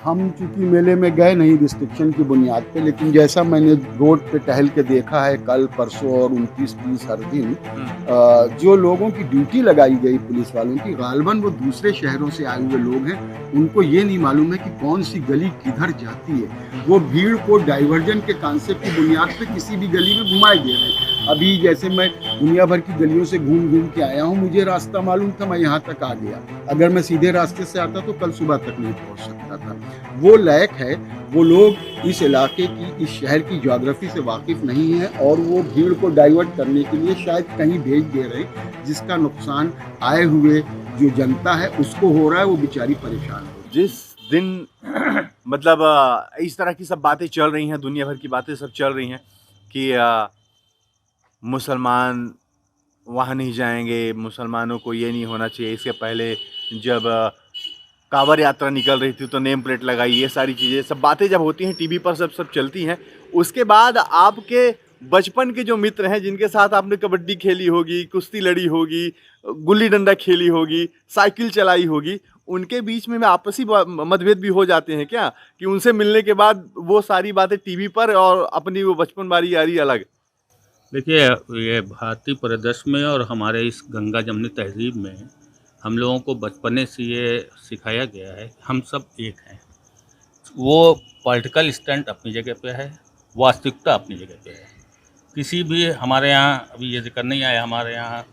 हम चूँकि मेले में गए नहीं रिस्ट्रिक्शन की बुनियाद पे, लेकिन जैसा मैंने रोड पे टहल के देखा है कल, परसों और 29-30 हर दिन जो लोगों की ड्यूटी लगाई गई पुलिस वालों की, गालिबन वो दूसरे शहरों से आए हुए लोग हैं। उनको ये नहीं मालूम है कि कौन-सी गली किधर जाती है। वो भीड़ को डाइवर्जन के कॉन्सेप्ट की बुनियाद पे किसी भी गली में घुमाए दे रहे हैं। अभी जैसे मैं दुनिया भर की गलियों से घूम-घूम के आया हूँ, मुझे रास्ता मालूम था, मैं यहाँ तक आ गया। अगर मैं सीधे रास्ते से आता तो कल सुबह तक नहीं पहुँच सकता था। वो लायक है, वो लोग इस इलाके की, इस शहर की ज्योग्राफी से वाकिफ़ नहीं हैं और वो भीड़ को डाइवर्ट करने के लिए शायद कहीं भेज दे रहे हैं, जिसका नुकसान आए हुए जो जनता है उसको हो रहा है, वो बेचारी परेशान हो रही है। जिस दिन मतलब इस तरह की सब बातें चल रही हैं, दुनिया भर की बातें सब चल रही हैं कि मुसलमान वहाँ नहीं जाएंगे, मुसलमानों को ये नहीं होना चाहिए। इसके पहले जब कांवड़ यात्रा निकल रही थी तो नेम प्लेट लगाई, ये सारी चीज़ें सब बातें जब होती हैं टीवी पर सब चलती हैं, उसके बाद आपके बचपन के जो मित्र हैं जिनके साथ आपने कबड्डी खेली होगी, कुश्ती लड़ी होगी, गुल्ली डंडा खेली होगी, साइकिल चलाई होगी, उनके बीच में आपसी मतभेद भी हो जाते हैं क्या, कि उनसे मिलने के बाद वो सारी बातें टीवी पर और अपनी वो बचपन बारी यारी अलग? देखिए, ये भारतीय परिदृश्य में और हमारे इस गंगा जमनी तहज़ीब में हम लोगों को बचपने से ये सिखाया गया है कि हम सब एक हैं। वो पॉलिटिकल स्टैंड अपनी जगह पे है, वास्तविकता अपनी जगह पे है। किसी भी हमारे यहाँ अभी ये ज़िक्र नहीं आया, हमारे यहाँ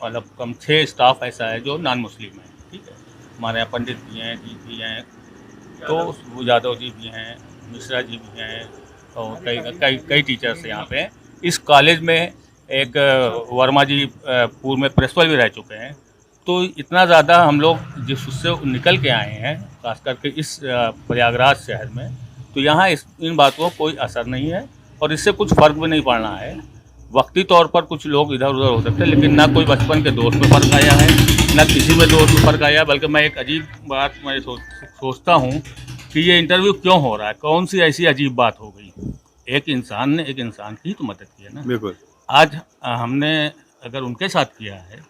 मतलब कम 6 स्टाफ ऐसा है जो नॉन मुस्लिम है, ठीक है। हमारे यहाँ पंडित भी हैं, जी भी हैं, तो वो यादव जी भी हैं, मिश्रा जी भी हैं और कई कई कई टीचर्स यहाँ पे हैं। इस कॉलेज में एक वर्मा जी पूर्व में प्रिंसिपल भी रह चुके हैं। तो इतना ज़्यादा हम लोग जिस उससे निकल के आए हैं, खास करके इस प्रयागराज शहर में, तो यहाँ इन बातों का कोई असर नहीं है और इससे कुछ फ़र्क भी नहीं पड़ना है। वक्ती तौर पर कुछ लोग इधर उधर हो सकते हैं, लेकिन ना कोई बचपन के दोस्त में फ़र्क आया है, ना किसी में दोस्त में फ़र्क आया। बल्कि मैं एक अजीब बात मैं सोचता हूँ कि ये इंटरव्यू क्यों हो रहा है, कौन सी ऐसी अजीब बात हो गई। एक इंसान ने एक इंसान की तो मदद की है ना। बिल्कुल। आज हमने अगर उनके साथ किया है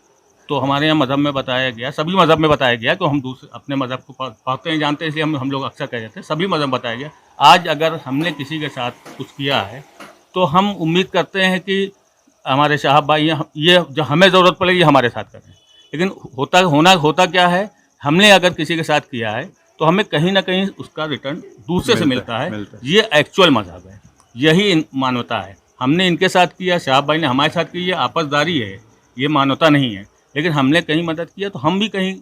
तो हमारे यहाँ मज़हब में बताया गया, सभी मज़हब में बताया गया कि हम दूसरे अपने मज़हब को पढ़ते हैं, जानते हैं, इसलिए हम लोग अक्सर कह जाते हैं सभी मज़हब में बताया गया। आज अगर हमने किसी के साथ कुछ किया है तो हम उम्मीद करते हैं कि हमारे साहब भाई ये जो हमें ज़रूरत पड़ेगी हमारे साथ करें। लेकिन होता क्या है, हमने अगर किसी के साथ किया है तो हमें कहीं ना कहीं उसका रिटर्न दूसरे से मिलता है। ये एक्चुअल मज़हब है, यही मानवता है। हमने इनके साथ किया, साहब भाई ने हमारे साथ की, ये आपसदारी है, ये मानवता नहीं है। लेकिन हमने कहीं मदद किया तो हम भी कहीं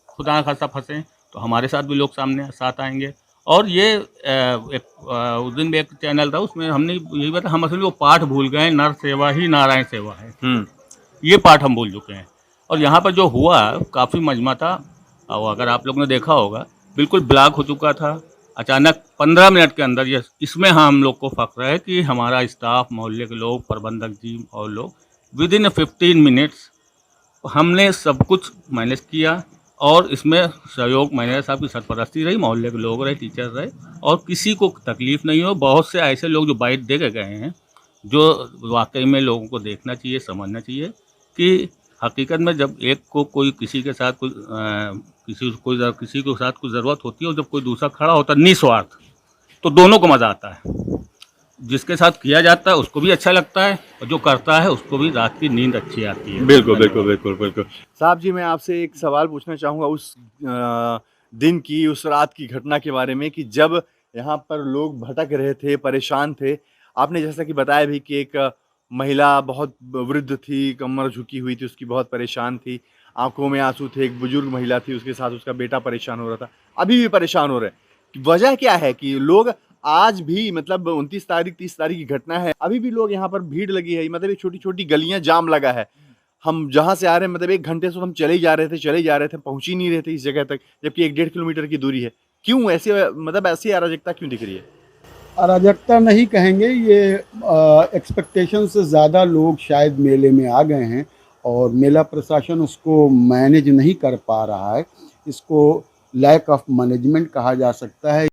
खुदा न खास्ता फंसे तो हमारे साथ भी लोग सामने साथ आएंगे। और ये उस दिन भी एक चैनल था, उसमें हमने यही बताया, हम असल में वो पाठ भूल गए, नर सेवा ही नारायण सेवा है। ये पाठ हम भूल चुके हैं। और यहाँ पर जो हुआ काफ़ी मजमा था, और अगर आप लोग ने देखा होगा बिल्कुल ब्लॉक हो चुका था। अचानक 15 मिनट के अंदर ये इसमें हम लोग को फ़ख्र है कि हमारा स्टाफ, मोहल्ले के लोग, प्रबंधक जी और लोग विदिन 15 मिनट्स हमने सब कुछ मैनेज किया। और इसमें सहयोग मैनेजर साहब की सरपरस्ती रही, मोहल्ले के लोग रहे, टीचर रहे, और किसी को तकलीफ़ नहीं हो। बहुत से ऐसे लोग जो बाइट दे के गए हैं, जो वाकई में लोगों को देखना चाहिए, समझना चाहिए कि हकीकत में जब एक को कोई किसी के साथ किसी के साथ कुछ ज़रूरत होती है और जब कोई दूसरा खड़ा होता है निस्वार्थ, तो दोनों को मज़ा आता है। जिसके साथ किया जाता है उसको भी अच्छा लगता है और जो करता है उसको भी रात की नींद अच्छी आती है। बिल्कुल बिल्कुल बिल्कुल बिल्कुल। साहब जी, मैं आपसे एक सवाल पूछना चाहूँगा उस दिन की, उस रात की घटना के बारे में, कि जब यहाँ पर लोग भटक रहे थे, परेशान थे। आपने जैसा कि बताया भी कि एक महिला बहुत वृद्ध थी, कमर झुकी हुई थी, उसकी बहुत परेशान थी, आंखों में आंसू थे। एक बुजुर्ग महिला थी, उसके साथ उसका बेटा परेशान हो रहा था, अभी भी परेशान हो रहे हैं। वजह क्या है कि लोग आज भी, मतलब 29 तारीख 30 तारीख की घटना है, अभी भी लोग यहाँ पर भीड़ लगी है, मतलब एक छोटी छोटी गलियां जाम लगा है। हम जहाँ से आ रहे हैं, मतलब 1 घंटे से हम चले ही जा रहे थे, पहुंच ही नहीं रहे थे इस जगह तक, जबकि 1-1.5 किलोमीटर की दूरी है। क्यों ऐसे, मतलब ऐसी अराजकता क्यों दिख रही है? अराजकता नहीं कहेंगे, ये एक्सपेक्टेशन से ज़्यादा लोग शायद मेले में आ गए हैं और मेला प्रशासन उसको मैनेज नहीं कर पा रहा है। इसको लैक ऑफ मैनेजमेंट कहा जा सकता है।